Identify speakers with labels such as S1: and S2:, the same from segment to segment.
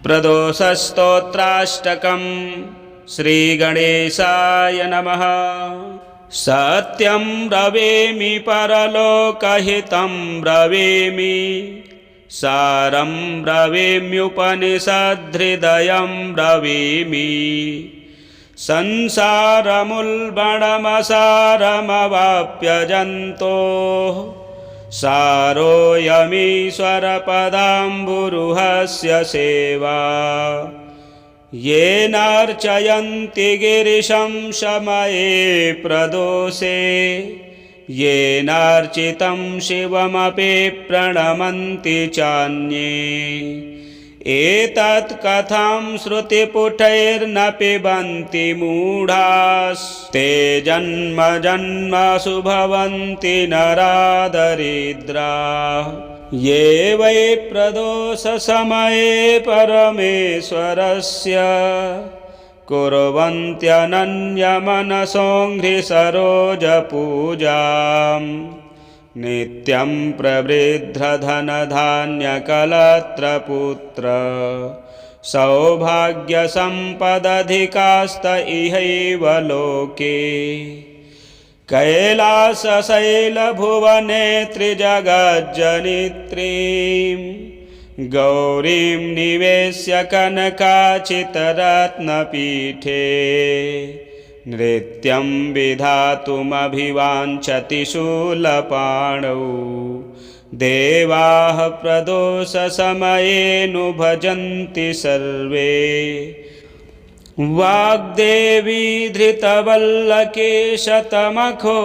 S1: प्रदोषस्तोत्राष्टकम् श्रीगणेशाय नमः। सत्यं ब्रवीमि परलोकहितं ब्रवीमि, सारं ब्रवीम्युपनिषद्हृदयं ब्रवीमि। संसारमुल्बणमसारमवाप्यजन्तोः, सारोऽयमीश्वरपदाम्बुरुहस्य सेवा। येनार्चयन्ति गिरिशं शमये प्रदोषे, येनार्चितं शिवमपि प्रणमन्ति चान्ये। एतत् कथं श्रुतिपुटैर्न पिबन्ति मूढास्ते, जन्म जन्मसु भवन्ति नरादरिद्राः। ये वै प्रदोषसमये परमेश्वरस्य कुर्वन्त्यनन्यमनसोऽङ्घ्रिसरोजपूजाम्, नित्यं प्रवृद्धधनधान्यकलत्रपुत्र सौभाग्यसम्पदधिकास्त इहैव लोके। कैलासशैलभुवने त्रिजगज्जनित्रीं, गौरीं निवेश्य कनकाचितरत्नपीठे। नृत्यं विधातुमभिवाञ्छति शूलपाणौ, देवाः प्रदोषसमयेऽनुभजन्ति सर्वे। वाग्देवी धृतवल्लकेशतमखो,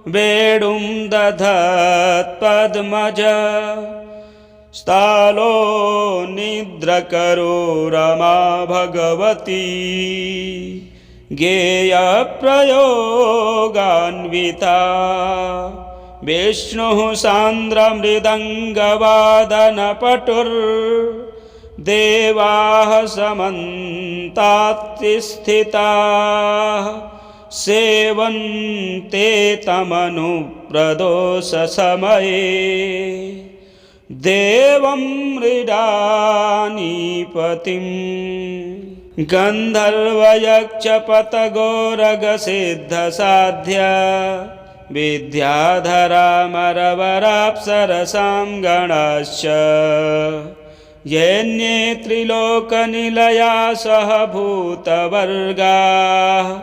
S1: वेणुं दधत्पद्मज। स्थालो निद्रकरो रमा भगवती, गेयप्रयोगान्विता। विष्णुः सान्द्रमृदङ्गवादनपटुर्देवाः समन्तात्स्थिताः, सेवन्ते तमनुप्रदोषसमये। देवं मृडानीपतिं गन्धर्वयक्षपतगोरगसिद्धसाध्य, विद्याधरामरवराप्सरसां गणाश्च। येऽन्ये त्रिलोकनिलया सह भूतवर्गाः,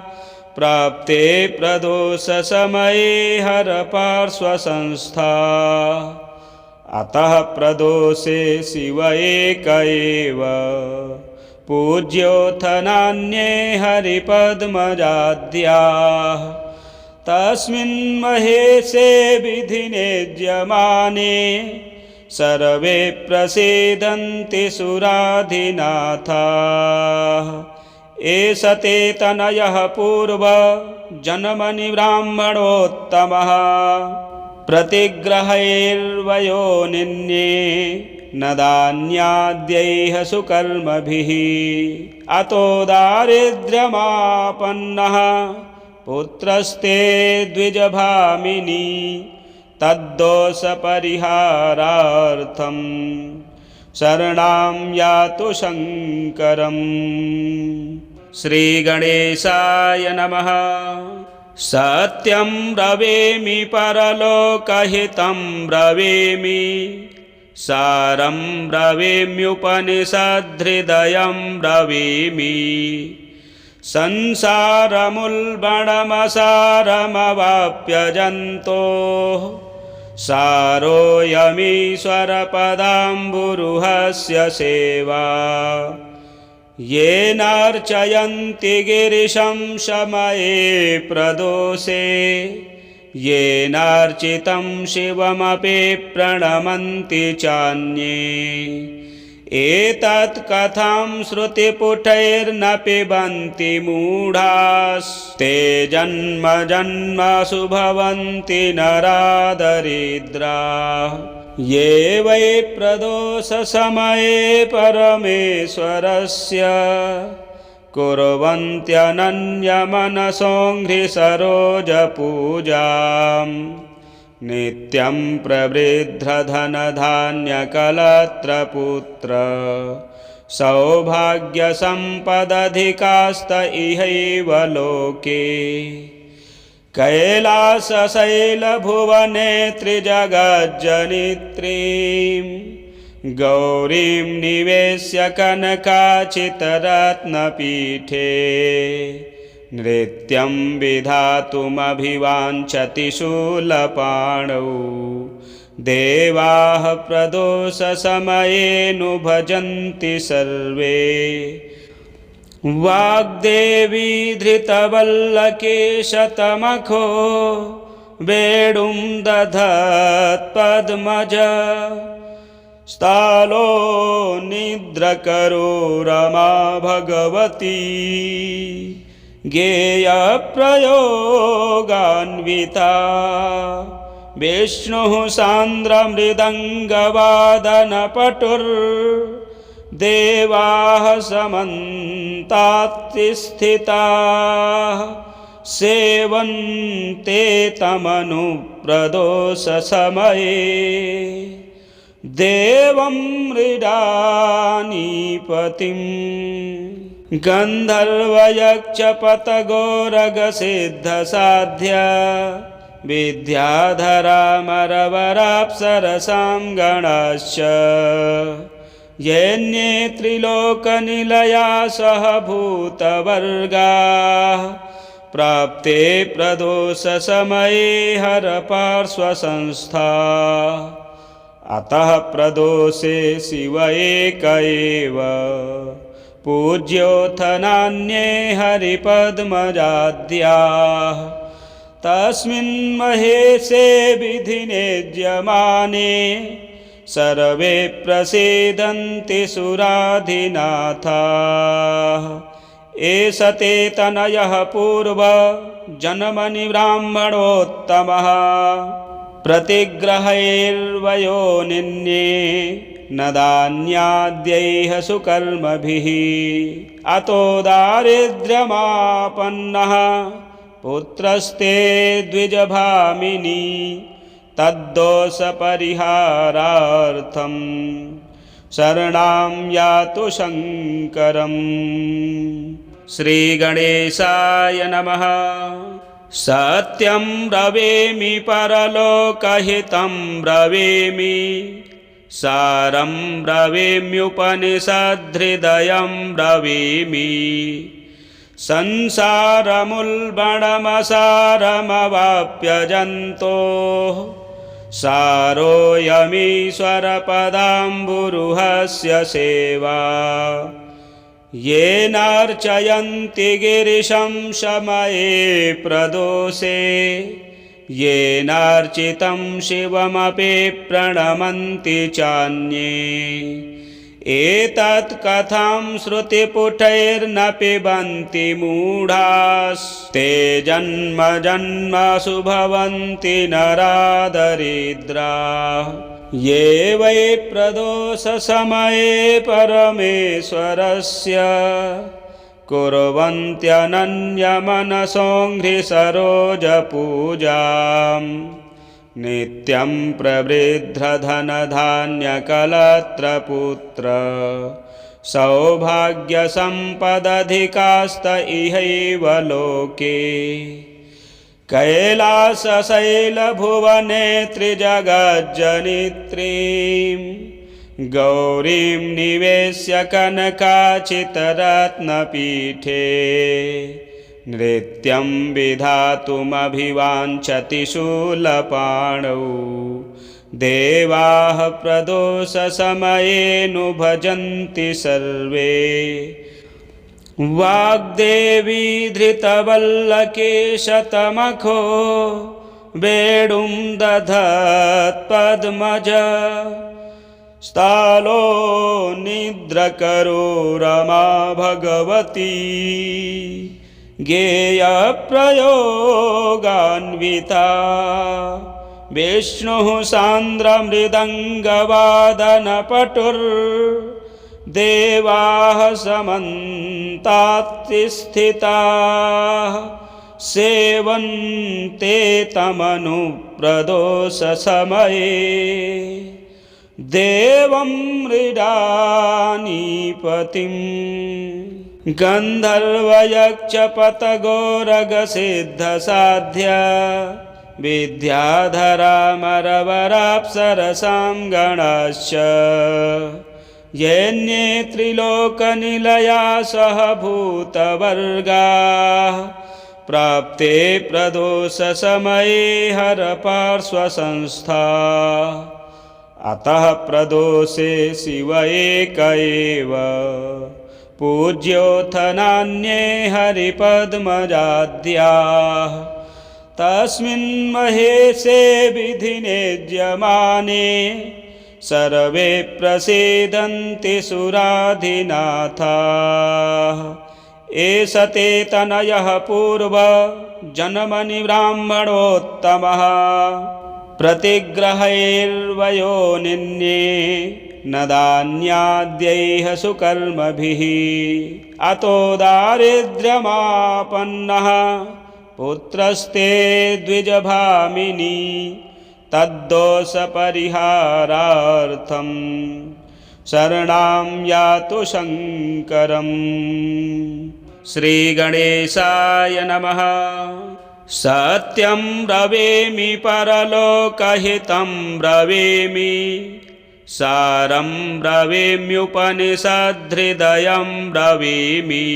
S1: प्राप्ते प्रदोषसमये हरपार्श्वसंस्था। अतः प्रदोषे शिव एक एव, पूज्योऽथ नान्ये हरिपद्मजाद्याः। तस्मिन् महेशे विधिनेज्यमाने, सर्वे प्रसीदन्ति सुराधिनाथाः। एष ते तनयः पूर्वजन्मनि ब्राह्मणोत्तमः, प्रतिग्रहैर्वयो निन्ये न दान्याद्यैः सुकर्मभिः। अतो दारिद्र्यमापन्नः पुत्रस्ते द्विजभामिनी, तद्दोषपरिहारार्थं शरणं यातु शङ्करम्। श्रीगणेशाय नमः। सत्यं ब्रवीमि परलोकहितं ब्रवीमि, सारं ब्रवीम्युपनिषद्हृदयं ब्रवीमि। संसारमुल्बणमसारमवाप्यजन्तोः, सारोऽयमीश्वरपदाम्बुरुहस्य सेवा। येनार्चयन्ति गिरिशं शमये प्रदोषे, येनार्चितं शिवमपि प्रणमन्ति चान्ये। एतत् कथं श्रुतिपुटैर्न पिबन्ति मूढास्ते, जन्म जन्मसु भवन्ति नरादरिद्राः। ये वै प्रदोषसमये परमेश्वरस्य कुर्वन्त्यनन्यमनसोऽङ्घ्रिसरोजपूजाम्, नित्यं प्रवृद्धधनधान्यकलत्रपुत्र सौभाग्यसम्पदधिकास्त इहैव लोके कैलासशैलभुवने त्रिजगज्जनित्रीं गौरीं निवेश्य कनकाचितरत्नपीठे नृत्यं विधातुमभिवाञ्छति शूलपाणौ देवाः प्रदोषसमयेऽनुभजन्ति सर्वे वाग्देवी धृतवल्लकेशतमखो वेणुं दधत्पद्मज स्थालो निद्रकरो रमा भगवती गेयप्रयोगान्विता विष्णुः सान्द्रमृदङ्गवादनपटुर्देवाः समन्तात्स्थिताः सेवन्ते तमनुप्रदोषसमये देवं मृडानीपतिं गन्धर्वयक्षपतगोरगसिद्धसाध्य विद्याधरामरवराप्सरसां गणाश्च येऽन्ये त्रिलोकनिलया सह भूतवर्गाः प्राप्ते प्रदोषसमये हरपार्श्वसंस्था अतः प्रदोषे शिव एक एव पूज्योऽथ नान्ये हरिपद्मजाद्याः तस्मिन् महेशे विधिनेज्यमाने सर्वे प्रसीदन्ति सुराधिनाथाः एष ते तनयः पूर्वजन्मनि ब्राह्मणोत्तमः प्रतिग्रहैर्वयो निन्ये न दान्याद्यैः सुकर्मभिः अतो दारिद्र्यमापन्नः पुत्रस्ते द्विजभामिनी तद्दोषपरिहारार्थं शरणं यातु शङ्करम्। श्रीगणेशाय नमः। सत्यं ब्रवीमि परलोकहितं ब्रवीमि सारं ब्रवीम्युपनिषद्हृदयं ब्रवीमि संसारमुल्बणमसारमवाप्यजन्तोः सारोऽयमीश्वरपदाम्बुरुहस्य सेवा येनार्चयन्ति गिरिशं शमये प्रदोषे येनार्चितं शिवमपि प्रणमन्ति चान्ये एतत् कथां श्रुतिपुटैर्न पिबन्ति मूढास्ते जन्म जन्मसु भवन्ति नरादरिद्राः ये वै प्रदोषसमये परमेश्वरस्य कुर्वन्त्यनन्यमनसोऽङ्घ्रिसरोजपूजाम् नित्यं प्रवृद्धधनधान्यकलत्रपुत्र सौभाग्यसम्पदधिकास्त इहैव लोके कैलासशैलभुवने त्रिजगज्जनित्रीं गौरीं निवेश्य कनकाचितरत्नपीठे नृत्यं विधातुमभिवाञ्छति शूलपाणौ देवाः प्रदोषसमयेऽनुभजन्ति सर्वे वाग्देवी धृतवल्लकेशतमखो वेणुं दधत्पद्मज स्थालो निद्रकरो रमा भगवती गेयप्रयोगान्विता विष्णुः सान्द्रमृदङ्गवादनपटुर्देवाः समन्तात्स्थिताः सेवन्ते तमनुप्रदोषसमये देवं मृडानीपतिम् गन्धर्वयक्षपतगोरगसिद्धसाध्य विद्याधरामरवराप्सरसां गणाश्च येऽन्ये त्रिलोकनिलया सह भूतवर्गाः प्राप्ते प्रदोषसमये हरपार्श्वसंस्था अतः प्रदोषे शिव एक एव पूज्योऽथ नान्ये हरिपद्मजाद्याः तस्मिन् महेशे विधिने ज्यमाने सर्वे प्रसीदन्ति सुराधिनाथाः एष ते तनयः पूर्वजन्मनि ब्राह्मणोत्तमः प्रतिग्रहैर्वयो निन्ये न दान्याद्यैः सुकर्मभिः अतो दारिद्र्यमापन्नः पुत्रस्ते द्विजभामिनी तद्दोषपरिहारार्थं शरणं यातु शङ्करम्। श्रीगणेशाय नमः। सत्यं ब्रवीमि परलोकहितं ब्रवीमि सारं ब्रवीम्युपनिषद्हृदयं ब्रवीमि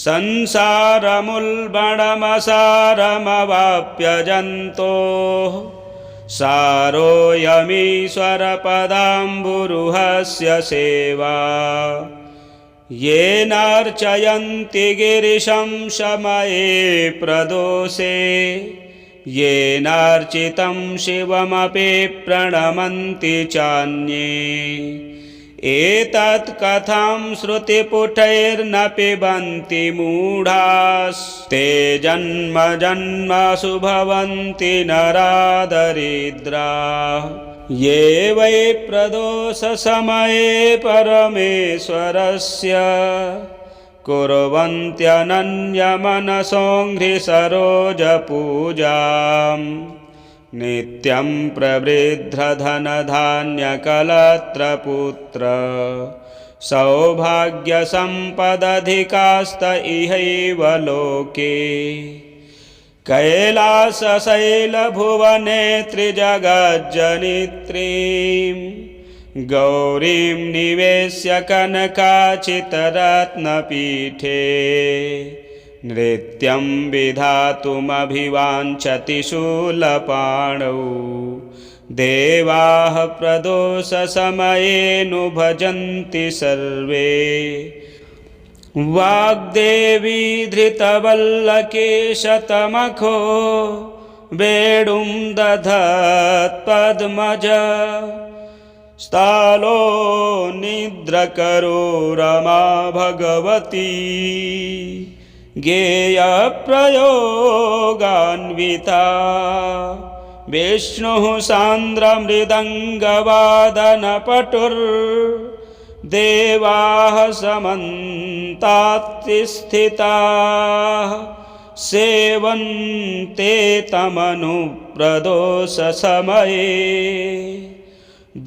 S1: संसारमुल्बणमसारमवाप्यजन्तोः सारोऽयमीश्वरपदाम्बुरुहस्य सेवा येनार्चयन्ति गिरिशं शमये प्रदोषे येनार्चितं शिवमपि प्रणमन्ति चान्ये एतत् कथं श्रुतिपुटैर्न पिबन्ति मूढास्ते जन्म जन्मसु भवन्ति नरादरिद्राः ये वै प्रदोषसमये परमेश्वरस्य कुर्वन्त्यनन्यमनसोऽङ्घ्रिसरोजपूजाम् नित्यं प्रवृद्धधनधान्यकलत्रपुत्र सौभाग्यसम्पदधिकास्त इहैव लोके कैलासशैलभुवने त्रिजगज्जनित्रीं गौरीं निवेश्य कनकाचितरत्नपीठे नृत्यं विधातुमभिवाञ्छति शूलपाणौ देवाः प्रदोषसमये नु भजन्ति सर्वे वाग्देवी धृतवल्लकेशतमखो वेणुं दधत्पद्मज स्थालो निद्रकरो रमा भगवती गेयप्रयोगान्विता विष्णुः सान्द्रमृदङ्गवादनपटुर्देवाः समन्तात्स्थिताः सेवन्ते तमनुप्रदोषसमये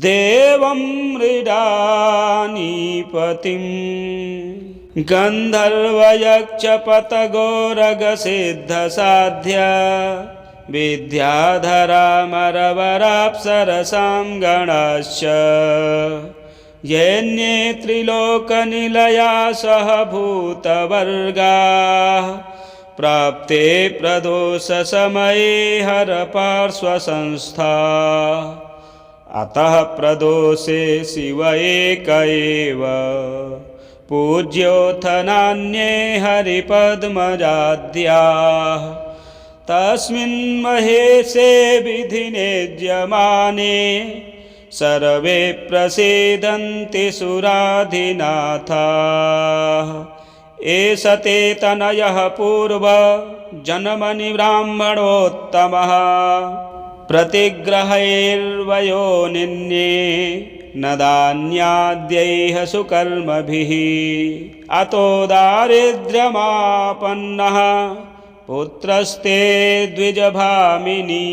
S1: देवं मृडानीपतिम् गन्धर्वयक्षपतगोरगसिद्धसाध्य विद्याधरामरवराप्सरसां गणाश्च येऽन्ये त्रिलोकनिलया सह भूतवर्गाः प्राप्ते प्रदोषसमये हरपार्श्वसंस्था अतः प्रदोषे शिव एक एव पूज्योऽथ नान्ये हरिपद्मजाद्याः तस्मिन् महेशे विधिने ज्यमाने सर्वे प्रसीदन्ति सुराधिनाथाः एष ते तनयः पूर्वजन्मनि ब्राह्मणोत्तमः प्रतिग्रहैर्वयो निन्ये न दान्याद्यैः सुकर्मभिः अतो दारिद्र्यमापन्नः पुत्रस्ते द्विजभामिनी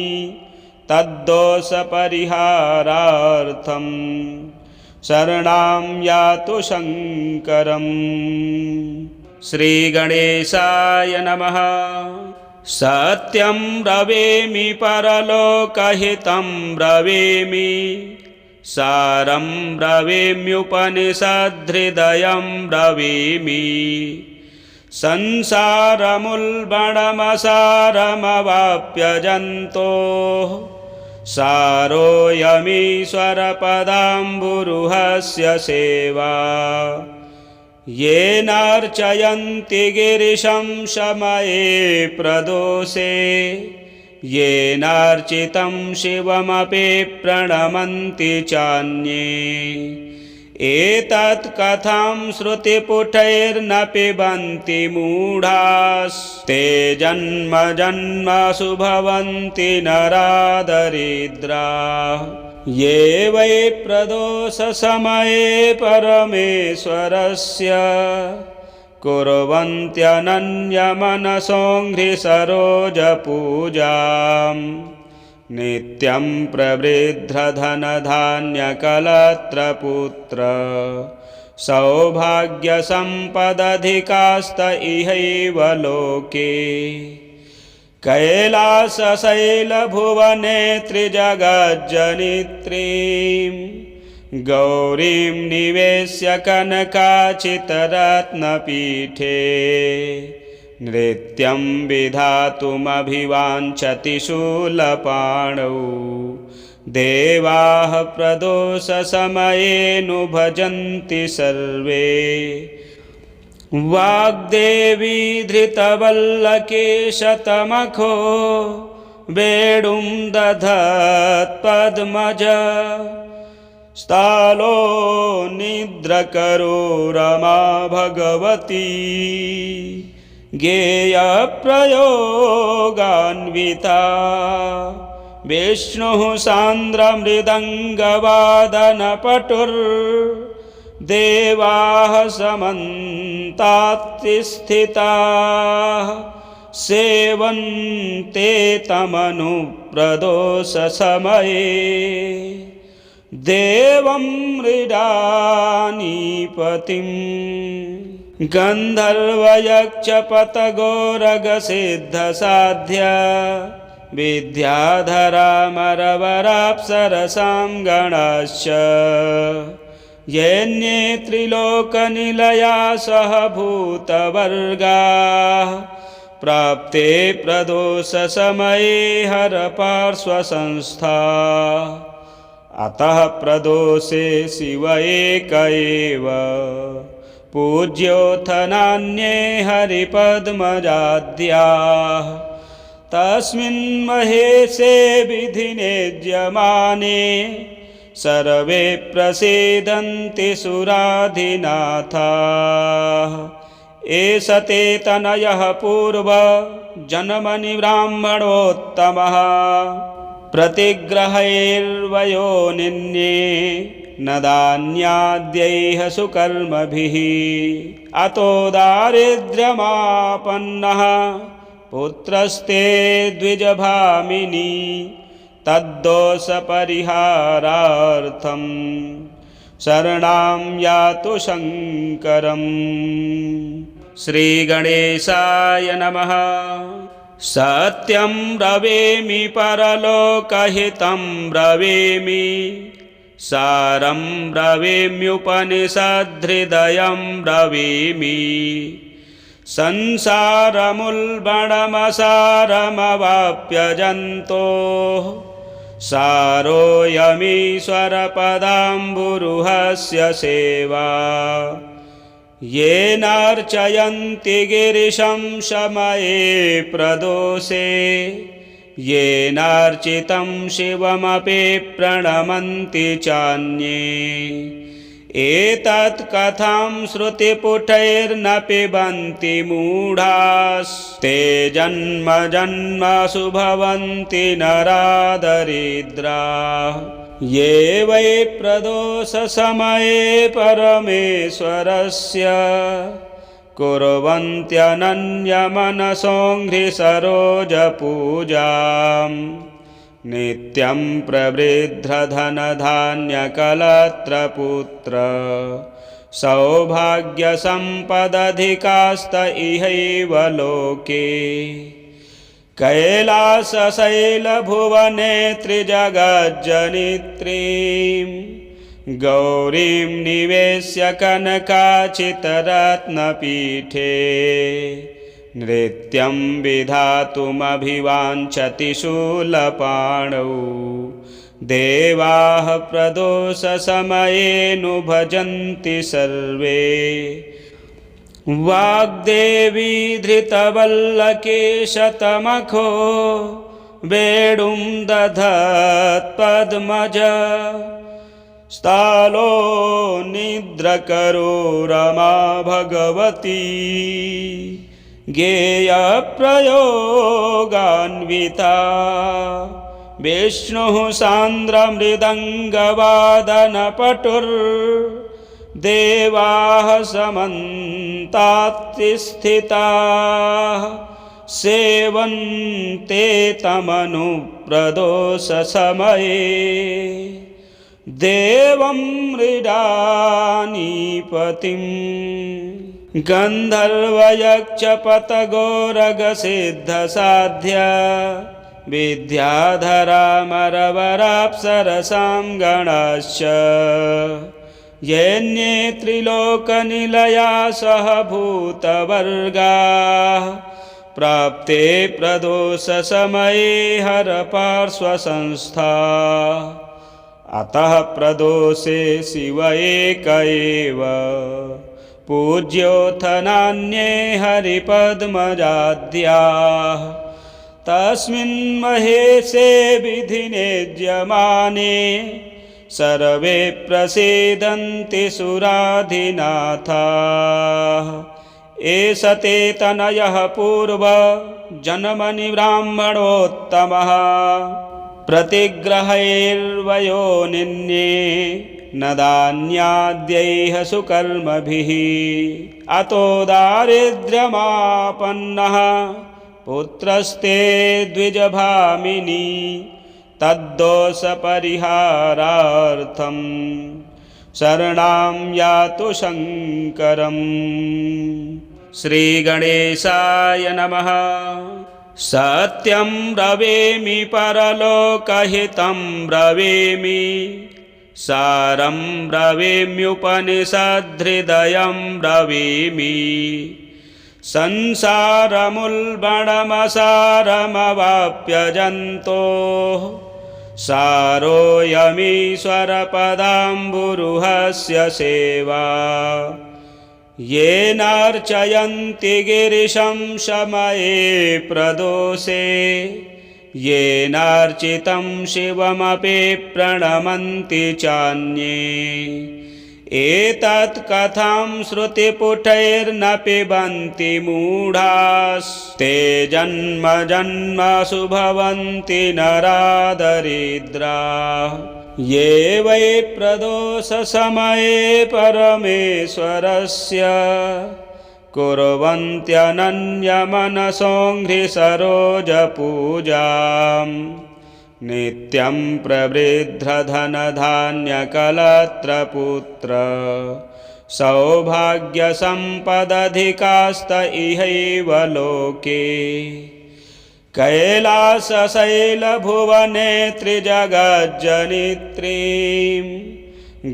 S1: तद्दोषपरिहारार्थं शरणं यातु शङ्करम्। श्रीगणेशाय नमः। सत्यं ब्रवीमि परलोकहितं ब्रवीमि, सारं ब्रवीम्युपनिषद्धृदयं ब्रवीमि। संसारमुल्बणमसारमवाप्यजन्तोः सारोऽयमीश्वरपदाम्बुरुहस्य सेवा। येनार्चयन्ति गिरिशं शमये प्रदोषे, येनार्चितं शिवमपि प्रणमन्ति चान्ये। एतत् कथं श्रुतिपुटैर्न पिबन्ति मूढास्ते, जन्म जन्मसु भवन्ति नरादरिद्राः। ये वै प्रदोषसमये परमेश्वरस्य कुर्वन्त्यनन्यमनसोऽङ्घ्रिसरोजपूजाम्। नित्यं प्रवृद्धधनधान्यकलत्रपुत्र, सौभाग्यसम्पदधिकास्त इहैव लोके। कैलासशैलभुवने त्रिजगज्जनित्रीं, गौरीं निवेश्य कनकाचितरत्नपीठे। नृत्यं विधातुमभिवाञ्छति शूलपाणौ, देवाः प्रदोषसमये नु भजन्ति सर्वे। वाग्देवी धृतवल्लकेशतमखो, वेणुं दधत्पद्मज। स्थालो निद्रकरो रमा भगवती, गेयप्रयोगान्विता। विष्णुः सान्द्रमृदङ्गवादनपटुर्देवाः समन्तात्स्थिताः, सेवन्ते तमनुप्रदोषसमये। देवं मृडानीपतिं गन्धर्वयक्षपतगोरगसिद्धसाध्य, विद्याधरामरवराप्सरसां गणाश्च। येऽन्ये त्रिलोकनिलया सह भूतवर्गाः, प्राप्ते प्रदोषसमये हरपार्श्वसंस्था। अतः प्रदोषे शिव एक एव, पूज्योऽथ नान्ये हरिपद्मजाद्याः। तस्मिन् महेशे विधिनेज्यमाने, सर्वे प्रसीदन्ति सुराधिनाथाः। एष ते तनयः पूर्वजन्मनि ब्राह्मणोत्तमः, प्रतिग्रहैर्वयो निन्ये न दान्याद्यैः सुकर्मभिः। अतो दारिद्र्यमापन्नः पुत्रस्ते द्विजभामिनी, तद्दोषपरिहारार्थं शरणं यातु शङ्करम्। श्रीगणेशाय नमः। सत्यं ब्रवीमि परलोकहितं ब्रवीमि, सारं ब्रवीम्युपनिषद्धृदयं ब्रवीमि। संसारमुल्बणमसारमवाप्यजन्तोः सारोऽयमीश्वरपदाम्बुरुहस्य सेवा। येनार्चयन्ति गिरिशं शमये प्रदोषे, येनार्चितं शिवमपि प्रणमन्ति चान्ये। एतत् कथं श्रुतिपुटैर्न पिबन्ति मूढास्ते, जन्म जन्मसु भवन्ति नरादरिद्राः। ये वै प्रदोषसमये परमेश्वरस्य कुर्वन्त्यनन्यमनसोऽङ्घ्रिसरोजपूजाम्। नित्यं प्रवृद्धधनधान्यकलत्रपुत्र सौभाग्यसम्पदधिकास्त इहैव लोके कैलासशैलभुवने त्रिजगज्जनित्रीं गौरीं निवेश्य कनकाचितरत्नपीठे नृत्यं विधातुमभिवाञ्छति शूलपाणौ देवाः प्रदोषसमयेऽनुभजन्ति सर्वे वाग्देवी धृतवल्लकेशतमखो वेणुं दधत्पद्मज स्थालो निद्रकरो रमा भगवती गेयप्रयोगान्विता विष्णुः सान्द्रमृदङ्गवादनपटुर्देवाः समन्तात्स्थिताः सेवन्ते तमनुप्रदोषसमये देवं मृडानीपतिं गन्धर्वयक्षपतगोरगसिद्धसाध्य विद्याधरामरवराप्सरसां गणाश्च येऽन्ये त्रिलोकनिलया सह भूतवर्गाः प्राप्ते प्रदोषसमये हरपार्श्वसंस्था अतः प्रदोषे शिव एक एव पूज्योऽथ नान्ये हरिपद्मजाद्याः तस्मिन् महेशे विधिनेज्यमाने सर्वे प्रसीदन्ति सुराधिनाथाः एष ते तनयः पूर्वजन्मनि ब्राह्मणोत्तमः प्रतिग्रहैर्वयो निन्ये न दान्याद्यैः सुकर्मभिः अतो दारिद्र्यमापन्नः पुत्रस्ते द्विजभामिनी तद्दोषपरिहारार्थं शरणं यातु शङ्करम्। श्रीगणेशाय नमः। सत्यं ब्रवीमि परलोकहितं ब्रवीमि सारं ब्रवीम्युपनिषद्हृदयं ब्रवीमि संसारमुल्बणमसारमवाप्यजन्तोः सारोऽयमीश्वरपदाम्बुरुहस्य सेवा येनार्चयन्ति गिरिशं शमये प्रदोषे येनार्चितं शिवमपि प्रणमन्ति चान्ये एतत् कथं श्रुतिपुटैर्न पिबन्ति मूढास्ते जन्म जन्मसु भवन्ति नरादरिद्राः ये वै प्रदोषसमये परमेश्वरस्य कुर्वन्त्यनन्यमनसोऽङ्घ्रिसरोजपूजाम् नित्यं प्रवृद्धधनधान्यकलत्रपुत्र सौभाग्यसम्पदधिकास्त इहैव लोके कैलासशैलभुवने त्रिजगज्जनित्रीं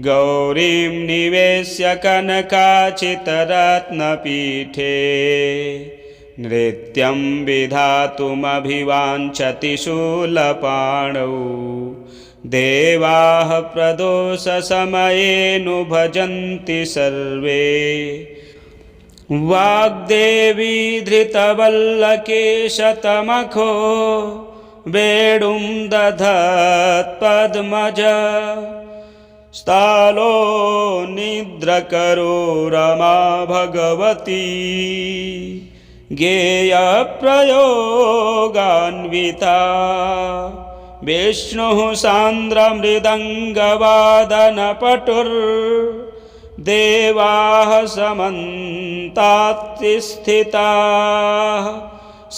S1: गौरीं निवेश्य कनकाचितरत्नपीठे नृत्यं विधातुमभिवाञ्छति शूलपाणौ देवाः प्रदोषसमयेऽनुभजन्ति सर्वे वाग्देवी धृतवल्लकेशतमखो वेणुं दधत्पद्मज स्थालो निद्रकरो रमा भगवती गेयप्रयोगान्विता विष्णुः सान्द्रमृदङ्गवादनपटुर्देवाः समन्तात्स्थिताः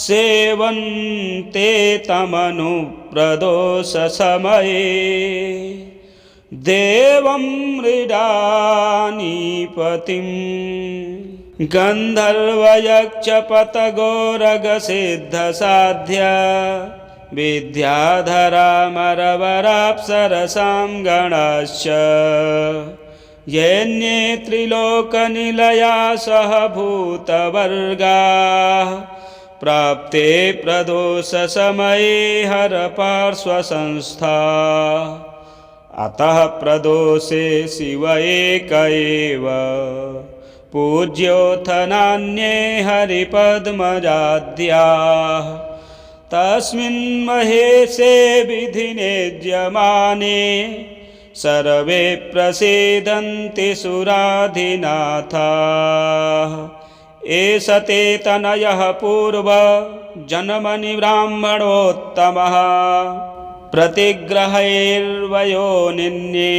S1: सेवन्ते तमनुप्रदोषसमये देवं मृडानीपतिं गन्धर्वयक्षपतगोरगसिद्धसाध्य विद्याधरामरवराप्सरसां गणाश्च येऽन्ये त्रिलोकनिलया सह भूतवर्गाः प्राप्ते प्रदोषसमये हरपार्श्वसंस्था अतः प्रदोषे शिव एक एव पूज्योऽथ नान्ये हरिपद्मजाद्याः तस्मिन् महेशे विधिनेज्यमाने सर्वे प्रसीदन्ति सुराधिनाथाः एष ते तनयः पूर्वजन्मनि ब्राह्मणोत्तमः प्रतिग्रहैर्वयो निन्ये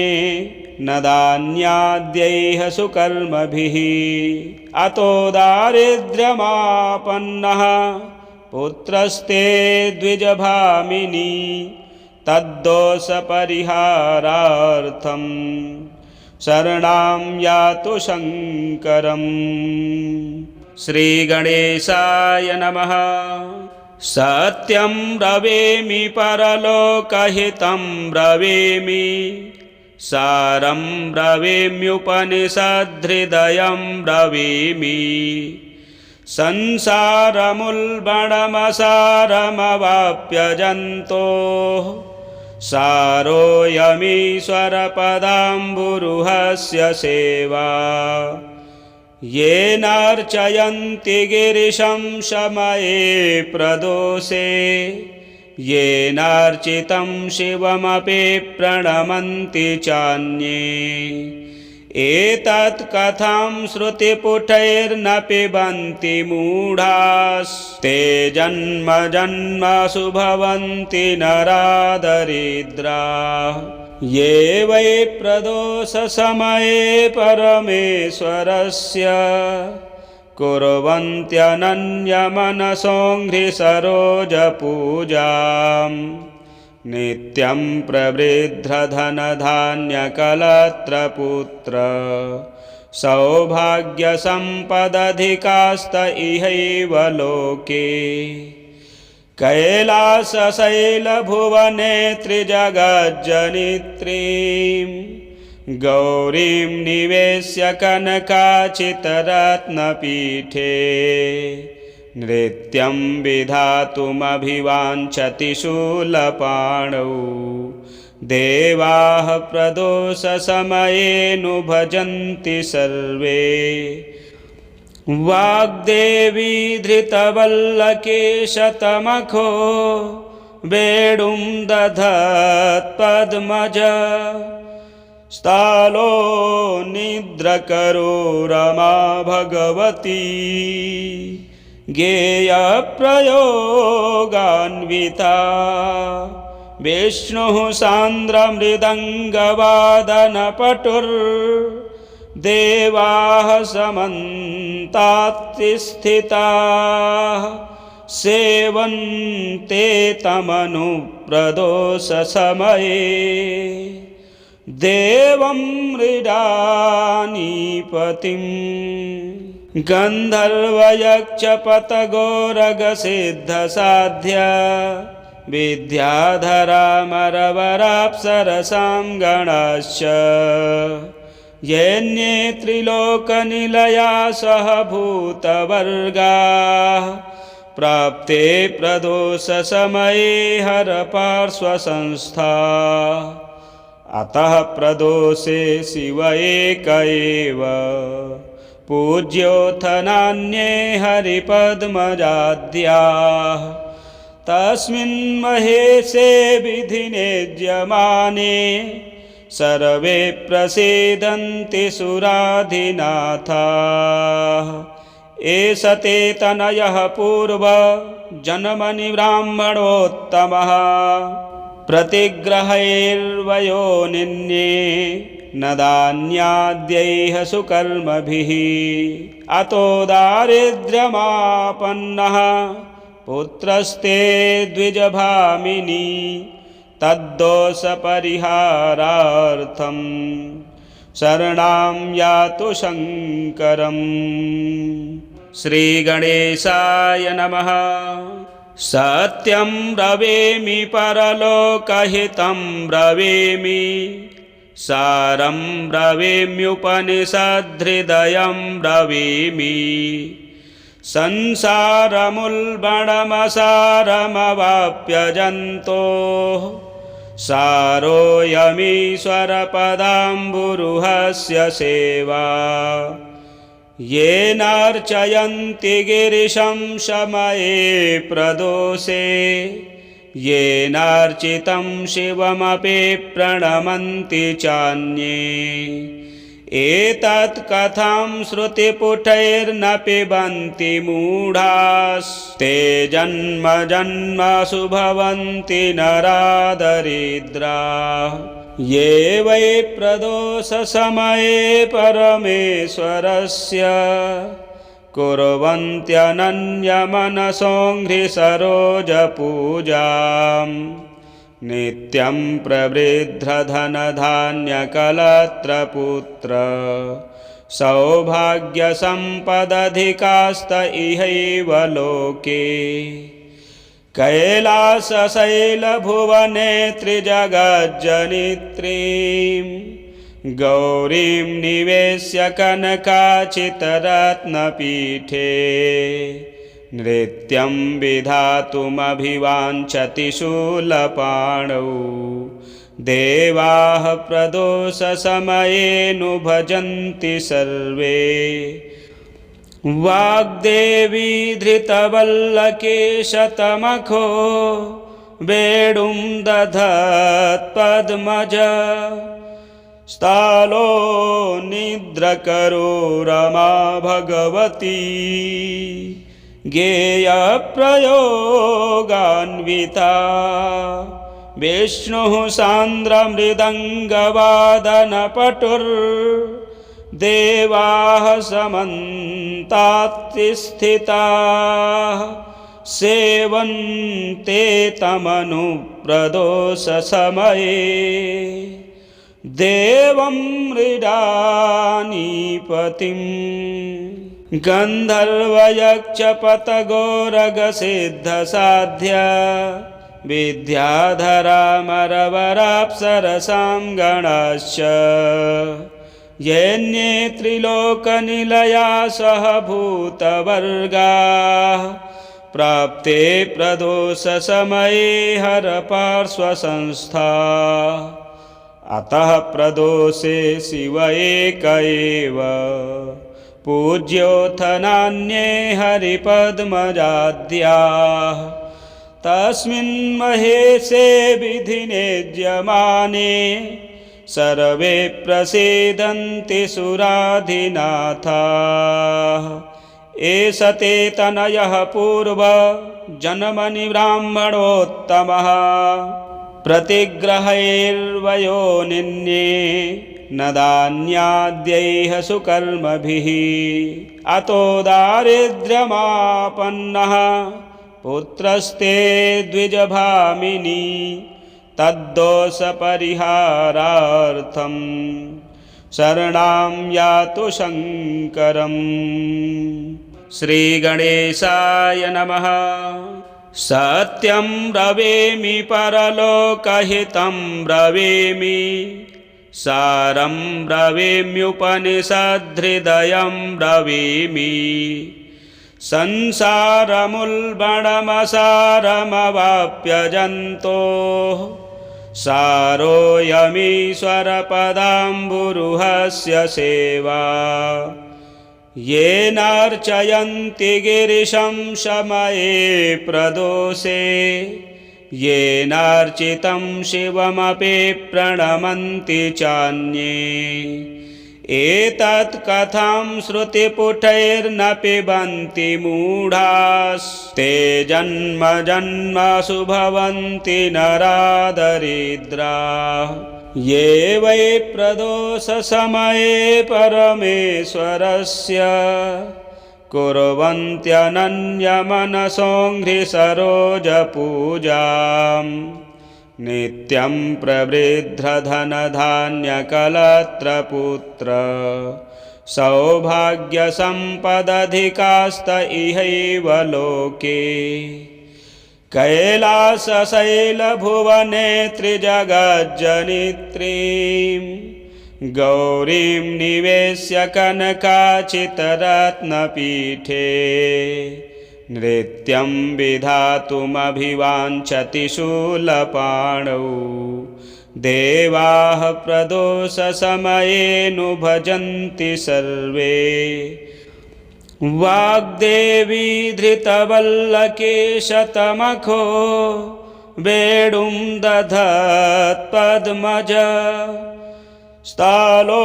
S1: न दान्याद्यैः सुकर्मभिः अतो दारिद्र्यमापन्नः पुत्रस्ते द्विजभामिनी तद्दोषपरिहारार्थं शरणं यातु शङ्करम्। श्रीगणेशाय नमः। सत्यं ब्रवीमि परलोकहितं ब्रवीमि सारं ब्रवीम्युपनिषद्हृदयं ब्रवीमि संसारमुल्बणमसारमवाप्यजन्तोः सारोऽयमीश्वरपदाम्बुरुहस्य सेवा येनार्चयन्ति गिरिशं शमये प्रदोषे येनार्चितं शिवमपि प्रणमन्ति चान्ये एतत् कथं श्रुतिपुटैर्न पिबन्ति मूढास्ते जन्म जन्मसु भवन्ति नरादरिद्राः ये वै प्रदोषसमये परमेश्वरस्य कुर्वन्त्यनन्यमनसोऽङ्घ्रिसरोजपूजाम् नित्यं प्रवृद्धधनधान्यकलत्रपुत्र सौभाग्यसम्पदधिकास्त इहैव लोके कैलासशैलभुवने त्रिजगज्जनित्रीं गौरीं निवेश्य कनकाचितरत्नपीठे नृत्यं विधातुमभिवाञ्छति शूलपाणौ देवाः प्रदोषसमये नु भजन्ति सर्वे वाग्देवी धृतवल्लकेशतमखो वेणुं दधत्पद्मज स्थालो निद्रकरो रमा भगवती गेयप्रयोगान्विता विष्णुः सान्द्रमृदङ्गवादनपटुर्देवाः समन्तात्स्थिताः सेवन्ते तमनुप्रदोषसमये देवं मृडानीपतिम् गन्धर्वयक्षपतगोरगसिद्धसाध्य विद्याधरामरवराप्सरसां गणाश्च येऽन्ये त्रिलोकनिलया सह भूतवर्गाः प्राप्ते प्रदोषसमये हरपार्श्वसंस्था अतः प्रदोषे शिव एक एव पूज्योऽथ नान्ये हरिपद्मजाद्याः तस्मिन् महेशे विधिनेज्यमाने सर्वे प्रसीदन्ति सुराधिनाथाः एष ते तनयः पूर्वजन्मनि ब्राह्मणोत्तमः प्रतिग्रहैर्वयो निन्ये न दान्याद्यैः सुकर्मभिः अतो दारिद्र्यमापन्नः पुत्रस्ते द्विजभामिनी तद्दोषपरिहारार्थं शरणं यातु शङ्करम्। श्रीगणेशाय नमः। सत्यं ब्रवीमि परलोकहितं ब्रवीमि, सारं ब्रवीम्युपनिषद्धृदयं ब्रवीमि। संसारमुल्बणमसारमवाप्यजन्तोः सारोऽयमीश्वरपदाम्बुरुहस्य सेवा। येनार्चयन्ति गिरिशं शमये प्रदोषे, येनार्चितं शिवमपि प्रणमन्ति चान्ये। एतत् कथं श्रुतिपुटैर्न पिबन्ति मूढास्ते जन्म जन्मसु भवन्ति नरादरिद्राः। ये वै प्रदोषसमये परमेश्वरस्य कुर्वन्त्यनन्यमनसोऽङ्घ्रिसरोजपूजाम्। नित्यं प्रवृद्धधनधान्यकलत्रपुत्र सौभाग्यसम्पदधिकास्त इहैव लोके। कैलासशैलभुवने त्रिजगज्जनित्रीं गौरीं निवेश्य कनकाचितरत्नपीठे। नृत्यं विधातुमभिवाञ्छति शूलपाणौ, देवाः प्रदोषसमये नु भजन्ति सर्वे। वाग्देवी धृतवल्लकेशतमखो वेणुं दधत्पद्मज। स्थालो निद्रकरो रमा भगवती, गेयप्रयोगान्विता। विष्णुः सान्द्रमृदङ्गवादनपटुर्देवाः समन्तात्स्थिताः। सेवन्ते तमनुप्रदोषसमये देवं मृडानीपतिम्। गन्धर्वयक्षपतगोरगसिद्धसाध्य विद्याधरामरवराप्सरसां गणाश्च। येऽन्ये त्रिलोकनिलया सह भूतवर्गाः प्राप्ते प्रदोषसमये हरपार्श्वसंस्था। अतः प्रदोषे शिव एक एव पूज्योऽथ नान्ये हरिपद्मजाद्याः। तस्मिन् महेशे विधिने ज्यमाने सर्वे प्रसीदन्ति सुराधिनाथाः। एष ते तनयः पूर्वजन्मनि ब्राह्मणोत्तमः। प्रतिग्रहैर्वयो निन्ये न दान्याद्यैः सुकर्मभिः। अतो दारिद्र्यमापन्नः पुत्रस्ते द्विजभामिनी तद्दोषपरिहारार्थं शरणं यातु शङ्करम्। श्रीगणेशाय नमः। सत्यं ब्रवीमि परलोकहितं ब्रवीमि, सारं ब्रवीम्युपनिषद्धृदयं ब्रवीमि। संसारमुल्बणमसारमवाप्यजन्तोः सारोऽयमीश्वरपदाम्बुरुहस्य सेवा। येनार्चयन्ति गिरिशं शमये प्रदोषे, येनार्चितं शिवमपि प्रणमन्ति चान्ये। एतत् कथं श्रुतिपुटैर्न पिबन्ति मूढास्ते जन्म जन्मसु भवन्ति नरादरिद्राः। ये वै प्रदोषसमये परमेश्वरस्य कुर्वन्त्यनन्यमनसोऽङ्घ्रिसरोजपूजाम् नित्यं प्रवृद्धधनधान्यकलत्रपुत्र सौभाग्यसम्पदधिकास्त इहैव लोके कैलासशैलभुवने त्रिजगज्जनित्रीं गौरीं निवेश्य कनकाचितरत्नपीठे नृत्यं विधातुमभिवाञ्छति शूलपाणौ देवाः प्रदोषसमयेऽनुभजन्ति सर्वे वाग्देवी धृतवल्लकेशतमखो वेणुं दधत्पद्मज स्थालो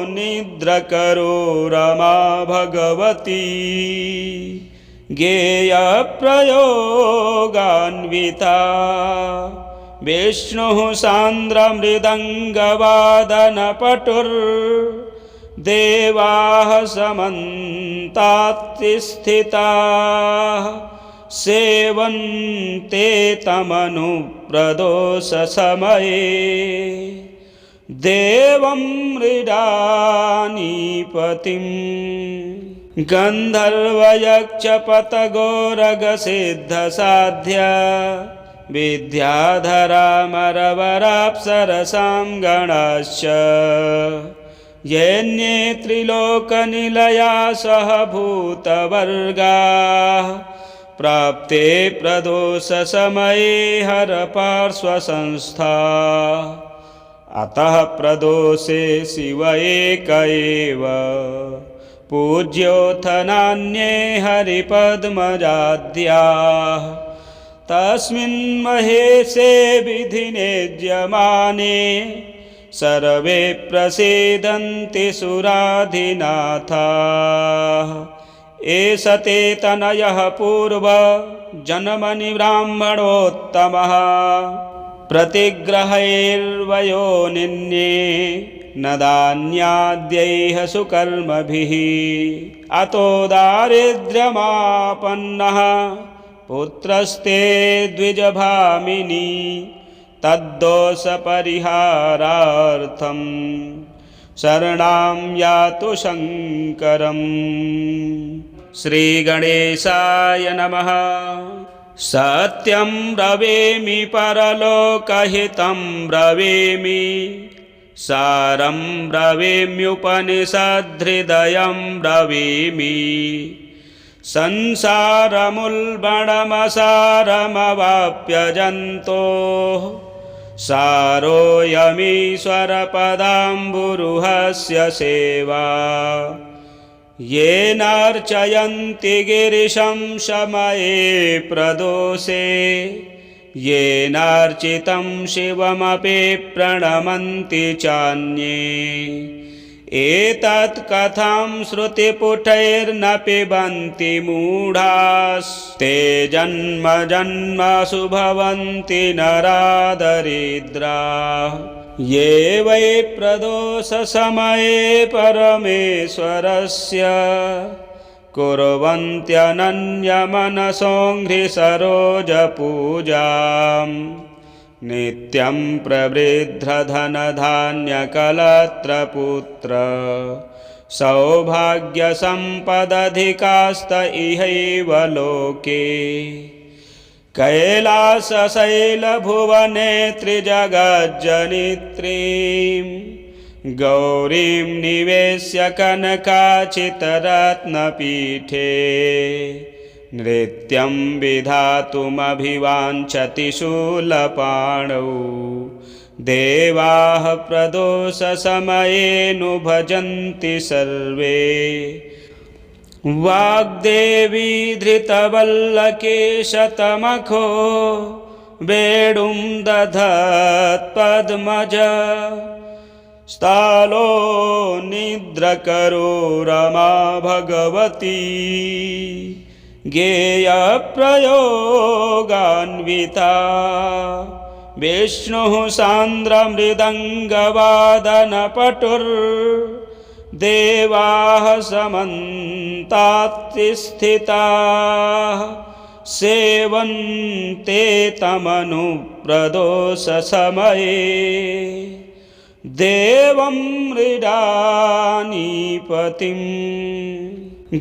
S1: निद्रकरो रमा भगवती गेयप्रयोगान्विता विष्णुः सान्द्रमृदङ्गवादनपटुर्देवाः समन्तात्स्थिताः सेवन्ते तमनुप्रदोषसमये देवं मृडानीपतिम् गन्धर्वयक्षपतगोरगसिद्धसाध्य विद्याधरामरवराप्सरसां गणाश्च येऽन्ये त्रिलोकनिलया सह भूतवर्गाः प्राप्ते प्रदोषसमये हरपार्श्वसंस्था अतः प्रदोषे शिव एक एव पूज्योऽथ नान्ये हरिपद्मजाद्याः तस्मिन् महेशे विधिनेज्यमाने सर्वे प्रसीदन्ति सुराधिनाथाः एष ते तनयः पूर्वजन्मनि ब्राह्मणोत्तमः प्रतिग्रहैर्वयो निन्ये न दान्याद्यैः सुकर्मभिः अतो दारिद्र्यमापन्नः पुत्रस्ते द्विजभामिनी तद्दोषपरिहारार्थं शरणं यातु शङ्करम्। श्रीगणेशाय नमः। सत्यं ब्रवीमि परलोकहितं ब्रवीमि सारं ब्रवीम्युपनिषद्धृदयं ब्रवीमि संसारमुल्बणमसारमवाप्यजन्तोः सारोऽयमीश्वरपदाम्बुरुहस्य सेवा येनार्चयन्ति गिरिशं शमये प्रदोषे येनार्चितं शिवमपि प्रणमन्ति चान्ये एतत् कथं श्रुतिपुटैर्न पिबन्ति मूढास्ते जन्म जन्मसु भवन्ति नरादरिद्राः ये वै प्रदोषसमये परमेश्वरस्य कुर्वन्त्यनन्यमनसोऽङ्घ्रिसरोजपूजाम् नित्यं प्रवृद्धधनधान्यकलत्रपुत्र सौभाग्यसम्पदधिकास्त इहैव लोके कैलासशैलभुवने त्रिजगज्जनित्रीं गौरीं निवेश्य कनकाचितरत्नपीठे नृत्यं विधातुमभिवाञ्छति शूलपाणौ देवाः प्रदोषसमयेऽनुभजन्ति सर्वे वाग्देवी धृतवल्लकेशतमखो वेणुं दधत्पद्मज स्थालो निद्रकरो रमा भगवती गेयप्रयोगान्विता विष्णुः सान्द्रमृदङ्गवादनपटुर्देवाः देवाः समन्तात्स्थिताः सेवन्ते तमनुप्रदोषसमये देवं मृडानीपतिं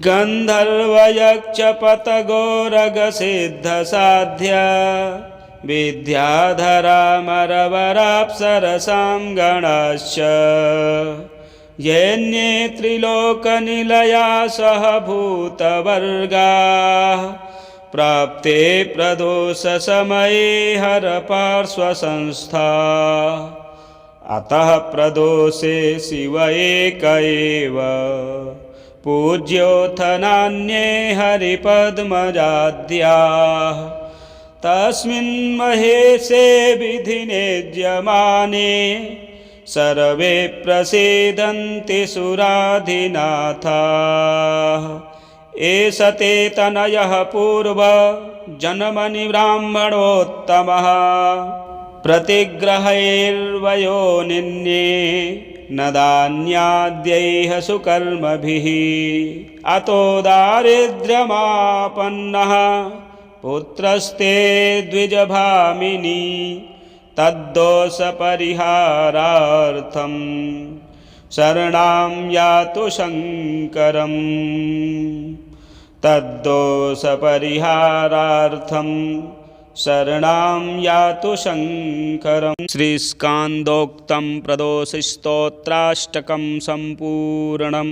S1: गन्धर्वयक्षपतगोरगसिद्धसाध्य विद्याधरामरवराप्सरसां गणाश्च येऽन्ये त्रिलोकनिलया सह भूतवर्गाः प्राप्ते प्रदोषसमये हरपार्श्वसंस्था अतः प्रदोषे शिव एक एव पूज्योऽथ नान्ये हरिपद्मजाद्याः तस्मिन् महेशे विधिने ज्यमाने सर्वे प्रसीदन्ति सुराधिनाथाः एष ते तनयः पूर्वजन्मनि ब्राह्मणोत्तमः प्रतिग्रहैर्वयो निन्ये न दान्याद्यैः सुकर्मभिः अतो दारिद्र्यमापन्नः पुत्रस्ते द्विजभामिनी तद्दोषपरिहारार्थं शरणं यातु शङ्करम् तद्दोषपरिहारार्थं शरणं यातु शङ्करम्। श्रीस्कान्दोक्तं प्रदोषस्तोत्राष्टकं सम्पूर्णम्।